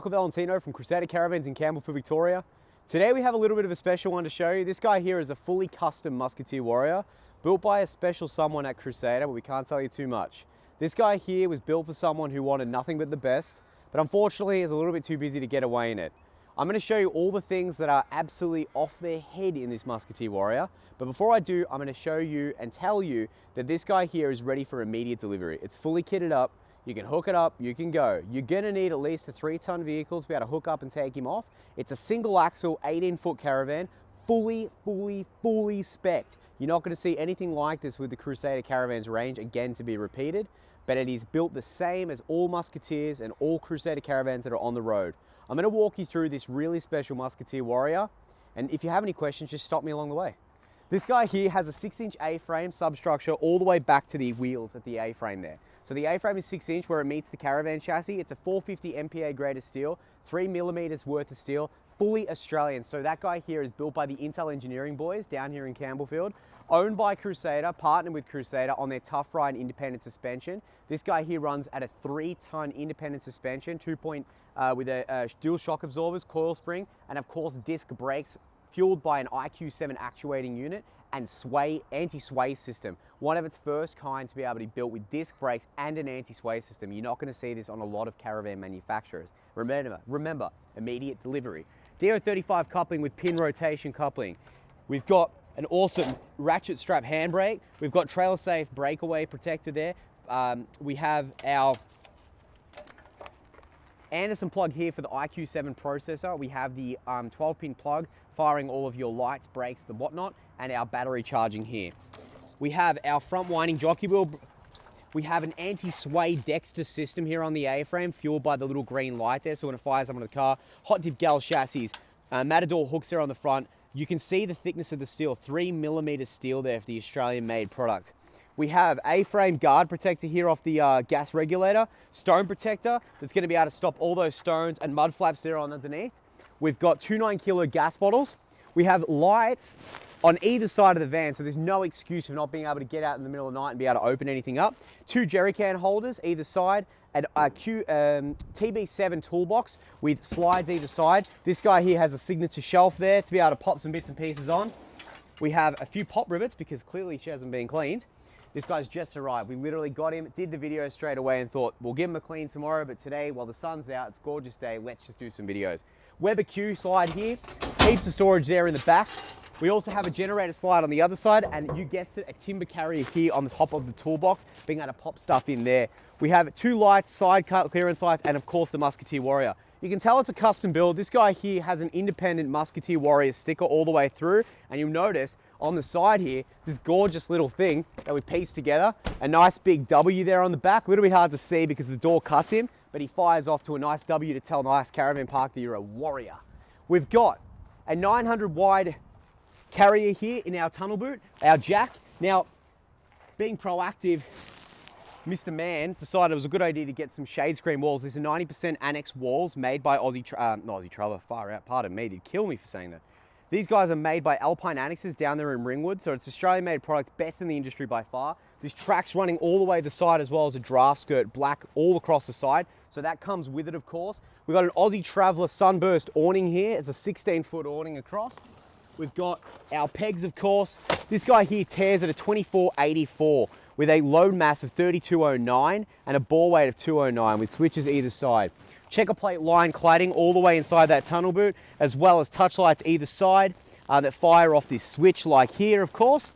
Michael Valentino from Crusader Caravans in Campbellfield, Victoria. Today we have a little bit of a special one to show you. This guy here is a fully custom Musketeer Warrior, built by a special someone at Crusader, but we can't tell you too much. This guy here was built for someone who wanted nothing but the best, but unfortunately is a little bit too busy to get away in it. I'm going to show you all the things that are absolutely off their head in this Musketeer Warrior, but before I do, I'm going to show you and tell you that this guy here is ready for immediate delivery. It's fully kitted up. You can hook it up, you can go. You're gonna need at least a 3-ton vehicle to be able to hook up and take him off. It's a single axle, 18-foot caravan, fully spec'd. You're not gonna see anything like this with the Crusader Caravans range, again to be repeated, but it is built the same as all Musketeers and all Crusader Caravans that are on the road. I'm gonna walk you through this really special Musketeer Warrior, and if you have any questions, just stop me along the way. This guy here has a 6-inch A-frame substructure all the way back to the wheels at the A-frame there. So the A-frame is 6-inch where it meets the caravan chassis. It's a 450 MPa grade of steel, 3 millimeters worth of steel, fully Australian. So that guy here is built by the Intel Engineering boys down here in Campbellfield, owned by Crusader, partnered with Crusader on their Tough Ride independent suspension. This guy here runs at a 3-ton independent suspension, with a dual shock absorbers, coil spring, and of course disc brakes, fueled by an IQ7 actuating unit and anti-sway system. One of its first kind to be able to be built with disc brakes and an anti-sway system. You're not going to see this on a lot of caravan manufacturers. Remember, immediate delivery. DO35 coupling with pin rotation coupling. We've got an awesome ratchet strap handbrake. We've got trailer safe breakaway protector there. We have our Anderson plug here for the IQ7 processor. We have the 12-pin plug firing all of your lights, brakes, the whatnot, and our battery charging here. We have our front winding jockey wheel. We have an anti-sway Dexter system here on the A-frame, fueled by the little green light there, so when it fires up on the car. Hot dip gal chassis, Matador hooks there on the front. You can see the thickness of the steel, 3 millimeter steel there for the Australian-made product. We have A-frame guard protector here off the gas regulator, stone protector that's going to be able to stop all those stones and mud flaps there on underneath. We've got 2 9-kilo gas bottles. We have lights on either side of the van, so there's no excuse for not being able to get out in the middle of the night and be able to open anything up. 2 jerry can holders either side, and a TB7 toolbox with slides either side. This guy here has a signature shelf there to be able to pop some bits and pieces on. We have a few pop rivets because clearly she hasn't been cleaned. This guy's just arrived. We literally got him, did the video straight away and thought, we'll give him a clean tomorrow, but today, while the sun's out, it's a gorgeous day, let's just do some videos. Weber Q slide here, heaps of storage there in the back. We also have a generator slide on the other side, and you guessed it, a timber carrier here on the top of the toolbox, being able to pop stuff in there. We have 2 lights, side cut clearance lights, and of course the Musketeer Warrior. You can tell it's a custom build. This guy here has an independent Musketeer Warrior sticker all the way through, and you'll notice on the side here, this gorgeous little thing that we pieced together, a nice big W there on the back, a little bit hard to see because the door cuts him, but he fires off to a nice W to tell nice caravan park that you're a warrior. We've got a 900 wide carrier here in our tunnel boot, our jack. Now, being proactive, Mr. Man decided it was a good idea to get some shade screen walls. These are 90% annex walls made by far out, pardon me, they'd kill me for saying that. These guys are made by Alpine Annexes down there in Ringwood, so it's Australian-made product, best in the industry by far. This track's running all the way to the side as well as a draft skirt, black all across the side, so that comes with it, of course. We've got an Aussie Traveller Sunburst awning here. It's a 16-foot awning across. We've got our pegs, of course. This guy here tears at a 2484 with a load mass of 3209 and a bore weight of 209 with switches either side. Checker plate line cladding all the way inside that tunnel boot, as well as touch lights either side that fire off this switch like here, of course.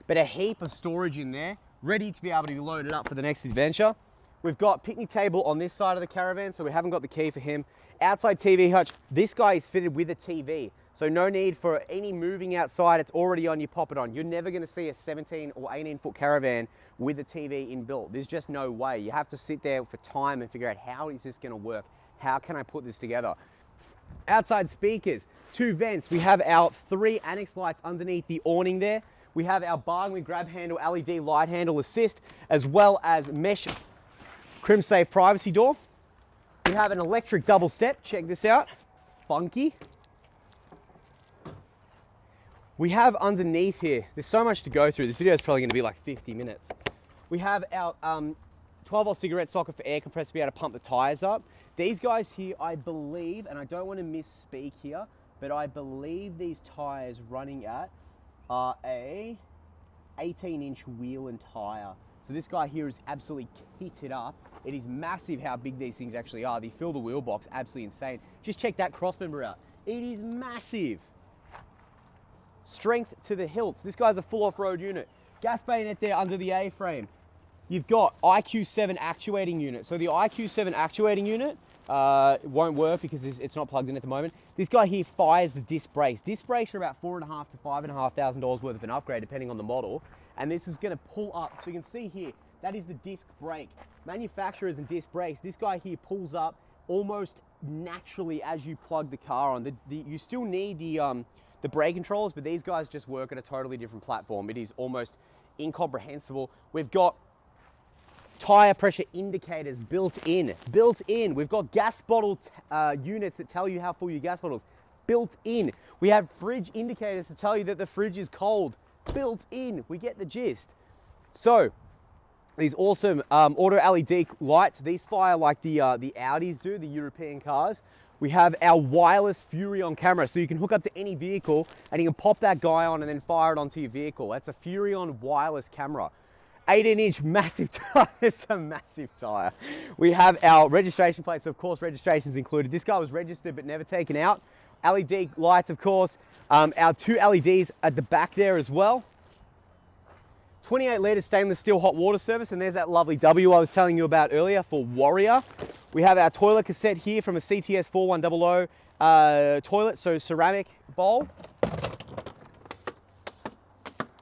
But a heap of storage in there, ready to be able to be loaded up for the next adventure. We've got picnic table on this side of the caravan, so we haven't got the key for him. Outside TV hutch, this guy is fitted with a TV. So no need for any moving outside, it's already on, you pop it on. You're never gonna see a 17 or 18-foot caravan with a TV inbuilt. There's just no way. You have to sit there for time and figure out how is this gonna work? How can I put this together? Outside speakers, 2 vents. We have our 3 annex lights underneath the awning there. We have our Barnley grab handle LED light handle assist, as well as mesh crim safe privacy door. We have an electric double step, check this out, funky. We have underneath here, there's so much to go through. This video is probably going to be like 50 minutes. We have our 12-volt cigarette socket for air compressor to be able to pump the tires up. These guys here, I believe, and I don't want to misspeak here, but I believe these tires running at are a 18-inch wheel and tire. So this guy here is absolutely kitted up. It is massive how big these things actually are. They fill the wheel box, absolutely insane. Just check that crossmember out. It is massive. Strength to the hilts. This guy's a full off-road unit. Gas bayonet there under the A-frame. You've got IQ7 actuating unit. So the IQ7 actuating unit won't work because it's not plugged in at the moment. This guy here fires the disc brakes. Disc brakes are about $4,500 to $5,500 worth of an upgrade depending on the model. And this is going to pull up. So you can see here, that is the disc brake. Manufacturers and disc brakes, this guy here pulls up almost naturally as you plug the car on. You still need the brake controllers, but these guys just work at a totally different platform. It is almost incomprehensible. We've got tire pressure indicators built in. We've got gas bottle units that tell you how full your gas bottle is. Built in. We have fridge indicators to tell you that the fridge is cold. Built in. We get the gist. So these awesome auto LED lights. These fire like the Audis do, the European cars. We have our wireless Furion camera, so you can hook up to any vehicle and you can pop that guy on and then fire it onto your vehicle. That's a Furion wireless camera. 18-inch massive tire. It's a massive tire. We have our registration plates, so of course registration's included. This guy was registered but never taken out. LED lights, of course. Our 2 LEDs at the back there as well. 28 litre stainless steel hot water service, and there's that lovely W I was telling you about earlier for Warrior. We have our toilet cassette here from a CTS 4100 toilet, so ceramic bowl,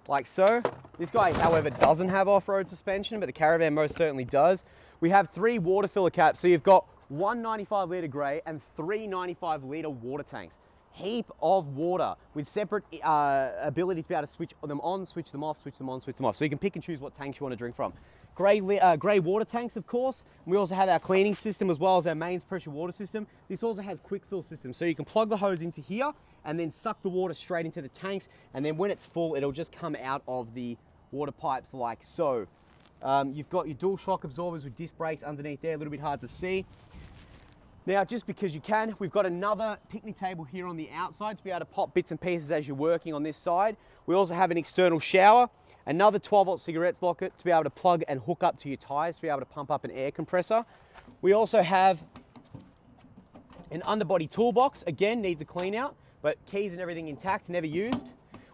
like so. This guy, however, doesn't have off-road suspension, but the Caravan most certainly does. We have 3 water filler caps, so you've got 1 95 litre grey and 3 95 litre water tanks. Heap of water with separate ability to be able to switch them on, switch them off, switch them on, switch them off. So you can pick and choose what tanks you want to drink from. Grey water tanks, of course. We also have our cleaning system as well as our mains pressure water system. This also has quick fill system. So you can plug the hose into here and then suck the water straight into the tanks. And then when it's full, it'll just come out of the water pipes like so. You've got your dual shock absorbers with disc brakes underneath there, a little bit hard to see. Now, just because you can, we've got another picnic table here on the outside to be able to pop bits and pieces as you're working on this side. We also have an external shower, another 12-volt cigarette socket to be able to plug and hook up to your tires to be able to pump up an air compressor. We also have an underbody toolbox, again, needs a clean out, but keys and everything intact, never used.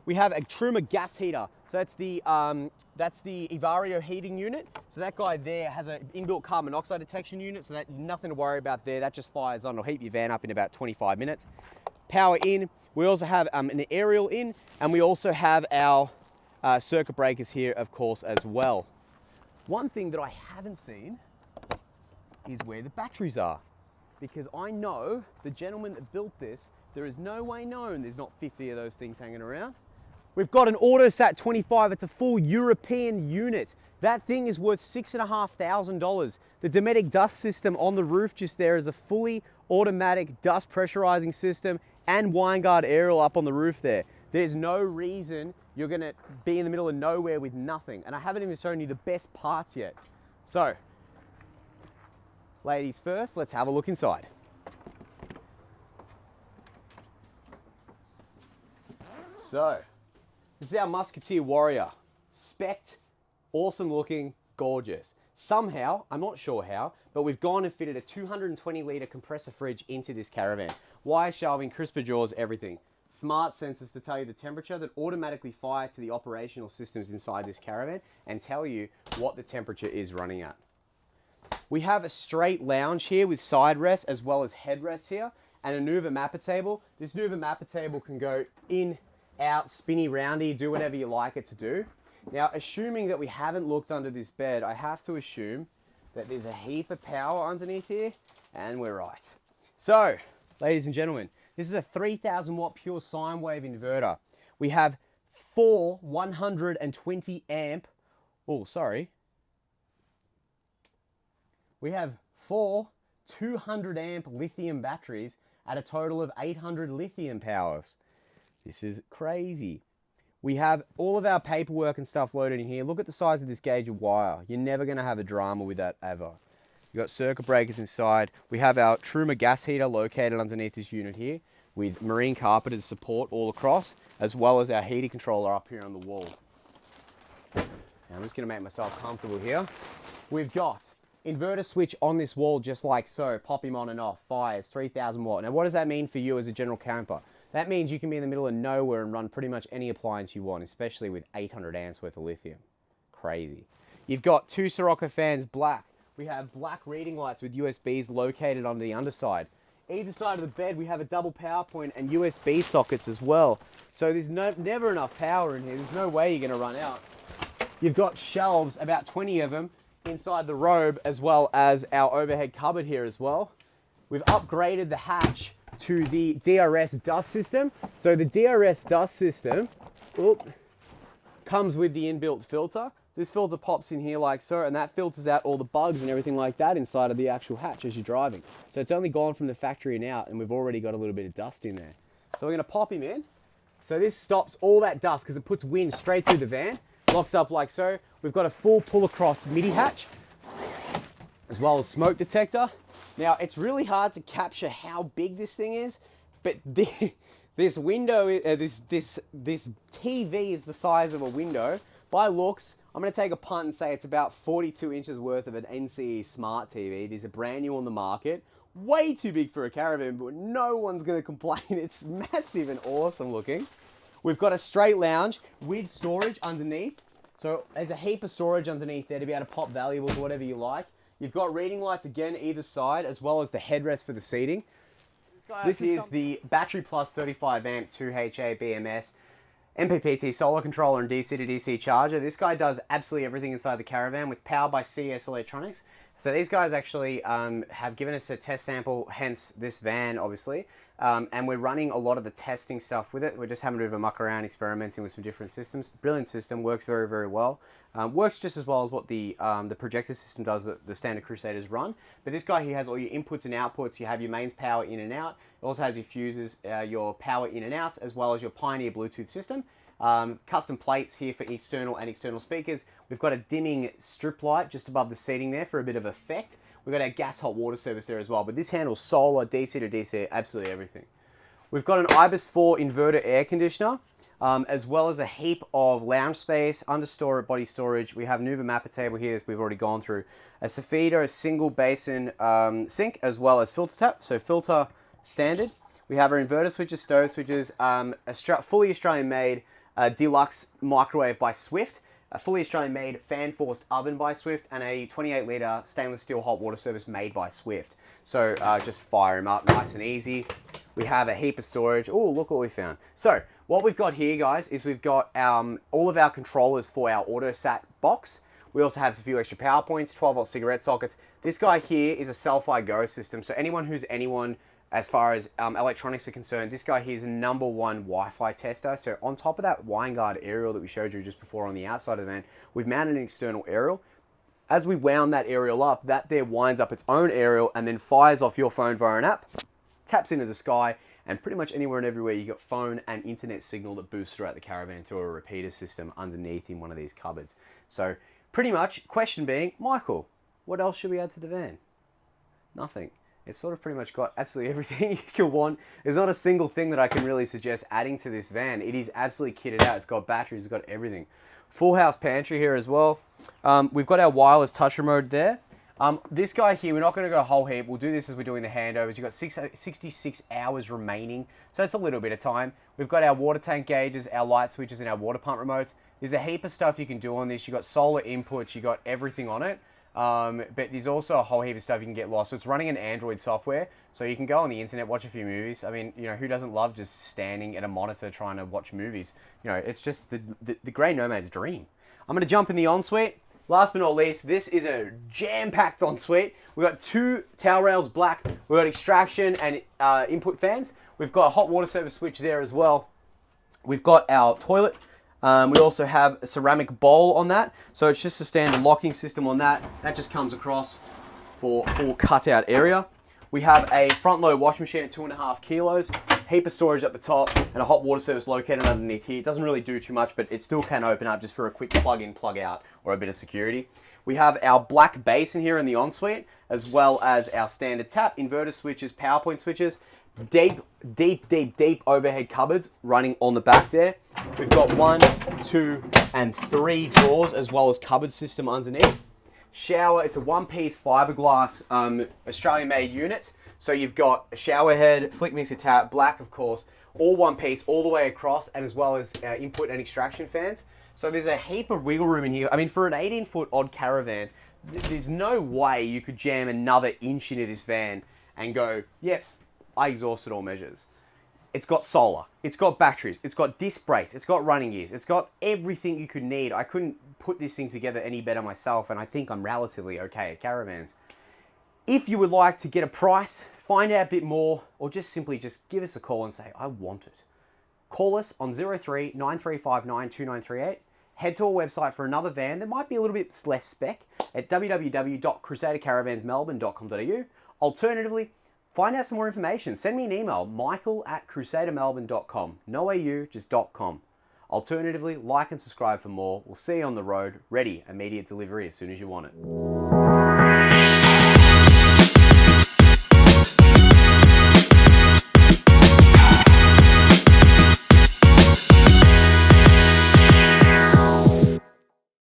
We have a Truma gas heater. So that's the Evario heating unit. So that guy there has an inbuilt carbon monoxide detection unit, so that nothing to worry about there. That just fires on. It'll heat your van up in about 25 minutes. Power in. We also have an aerial in, and we also have our circuit breakers here, of course, as well. One thing that I haven't seen is where the batteries are, because I know the gentleman that built this, there is no way known there's not 50 of those things hanging around. We've got an AutoSat 25, it's a full European unit. That thing is worth $6,500. The Dometic dust system on the roof just there is a fully automatic dust pressurizing system and Winegard aerial up on the roof there. There's no reason you're gonna be in the middle of nowhere with nothing. And I haven't even shown you the best parts yet. So, ladies first, let's have a look inside. So, this is our Musketeer Warrior. Spec'd, awesome looking, gorgeous. Somehow, I'm not sure how, but we've gone and fitted a 220 litre compressor fridge into this Caravan. Wire shelving, crisper jaws, everything. Smart sensors to tell you the temperature that automatically fire to the operational systems inside this Caravan and tell you what the temperature is running at. We have a straight lounge here with side rests as well as headrests here and a Nuva mapper table. This Nuva mapper table can go in, out, spinny, roundy, do whatever you like it to do. Now, assuming that we haven't looked under this bed, I have to assume that there's a heap of power underneath here, and we're right. So, ladies and gentlemen, this is a 3000 watt pure sine wave inverter. We have 4 120 amp, we have 4 200 amp lithium batteries at a total of 800 lithium powers. This is crazy. We have all of our paperwork and stuff loaded in here. Look at the size of this gauge of wire. You're never going to have a drama with that ever. You've got circuit breakers inside. We have our Truma gas heater located underneath this unit here with marine carpeted support all across, as well as our heating controller up here on the wall. Now I'm just going to make myself comfortable here. We've got inverter switch on this wall just like so. Pop him on and off. Fires, 3000 watt. Now what does that mean for you as a general camper? That means you can be in the middle of nowhere and run pretty much any appliance you want, especially with 800 amps worth of lithium. Crazy. You've got two Sirocco fans, black. We have black reading lights with USBs located on the underside. Either side of the bed, we have a double power point and USB sockets as well. So there's never enough power in here. There's no way you're going to run out. You've got shelves, about 20 of them, inside the robe, as well as our overhead cupboard here as well. We've upgraded the hatch to the DRS dust system. So the DRS dust system comes with the inbuilt filter. This filter pops in here like so, and that filters out all the bugs and everything like that inside of the actual hatch as you're driving. So it's only gone from the factory and out, and we've already got a little bit of dust in there. So we're going to pop him in. So this stops all that dust because it puts wind straight through the van. Locks up like so. We've got a full pull across MIDI hatch, as well as smoke detector. Now, it's really hard to capture how big this thing is, but this window, this TV is the size of a window. By looks, I'm going to take a punt and say it's about 42 inches worth of an NCE Smart TV. These are brand new on the market. Way too big for a caravan, but no one's going to complain. It's massive and awesome looking. We've got a straight lounge with storage underneath. So there's a heap of storage underneath there to be able to pop valuables or whatever you like. You've got reading lights again either side, as well as the headrest for the seating. This is the Battery Plus 35 amp 2HA BMS MPPT solar controller and DC to DC charger. This guy does absolutely everything inside the caravan with power by CS Electronics. So these guys actually have given us a test sample, hence this van, obviously. And we're running a lot of the testing stuff with it. We're just having a bit of a muck around, experimenting with some different systems. Brilliant system, works very, very well. Works just as well as what the projector system does that the standard Crusaders run. But this guy here has all your inputs and outputs. You have your mains power in and out. It also has your fuses, your power in and out, as well as your Pioneer Bluetooth system. Custom plates here for external and external speakers. We've got a dimming strip light just above the seating there for a bit of effect. We've got our gas hot water service there as well, but this handles solar, DC to DC, absolutely everything. We've got an IBIS 4 inverter air conditioner, as well as a heap of lounge space, understory body storage. We have Nuva Mapper table here, as we've already gone through. A Sofita, a single basin sink, as well as filter tap, so filter standard. We have our inverter switches, stove switches, fully Australian made deluxe microwave by Swift, a fully Australian made fan forced oven by Swift, and a 28 litre stainless steel hot water service made by Swift. So just fire them up nice and easy. We have a heap of storage. Oh, look what we found. So what we've got here, guys, is we've got all of our controllers for our AutoSat box. We also have a few extra power points, 12 volt cigarette sockets. This guy here is a Selfie Go system. So anyone who's as far as electronics are concerned, this guy here is a #1 Wi-Fi tester. So on top of that wine guard aerial that we showed you just before on the outside of the van, we've mounted an external aerial. As we wound that aerial up, that there winds up its own aerial and then fires off your phone via an app, taps into the sky, and pretty much anywhere and everywhere you got phone and internet signal that boosts throughout the caravan through a repeater system underneath in one of these cupboards. So pretty much, question being, Michael, what else should we add to the van? Nothing. It's sort of pretty much got absolutely everything you can want. There's not a single thing that I can really suggest adding to this van. It is absolutely kitted out. It's got batteries, it's got everything. Full house pantry here as well. We've got our wireless touch remote there. This guy here, we're not going to go a whole heap. We'll do this as we're doing the handovers. You've got 66 hours remaining, so it's a little bit of time. We've got our water tank gauges, our light switches, and our water pump remotes. There's a heap of stuff you can do on this. You've got solar inputs, you've got everything on it. But there's also a whole heap of stuff you can get lost. So it's running an Android software, so you can go on the internet, watch a few movies. I mean, you know, who doesn't love just standing at a monitor trying to watch movies? You know, it's just the grey nomad's dream. I'm going to jump in the Onsuite. Last but not least, this is a jam-packed Onsuite. We've got 2 towel rails black. We've got extraction and input fans. We've got a hot water service switch there as well. We've got our toilet. We also have a ceramic bowl on that. So it's just a standard locking system on that. That just comes across for full cutout area. We have a front load washing machine at 2.5 kilos, heap of storage at the top, and a hot water service located underneath here. It doesn't really do too much, but it still can open up just for a quick plug in, plug out, or a bit of security. We have our black basin here in the Onsuite, as well as our standard tap, inverter switches, power point switches, deep overhead cupboards running on the back there. We've got 1, 2, and 3 drawers, as well as cupboard system underneath. Shower, it's a one-piece fiberglass Australian-made unit. So you've got a shower head, flick mixer tap, black of course, all one piece, all the way across, and as well as input and extraction fans. So there's a heap of wiggle room in here. I mean, for an 18-foot odd caravan, there's no way you could jam another inch into this van and go, yep, I exhausted all measures. It's got solar, it's got batteries, it's got disc brakes, it's got running gears, it's got everything you could need. I couldn't put this thing together any better myself, and I think I'm relatively okay at caravans. If you would like to get a price, find out a bit more, or just give us a call and say, I want it. Call us on 03 9359 2938. Head to our website for another van that might be a little bit less spec at www.crusadercaravansmelbourne.com.au. Alternatively, find out some more information. Send me an email, michael@crusadermelbourne.com. No AU, just .com. Alternatively, like and subscribe for more. We'll see you on the road, ready, immediate delivery as soon as you want it.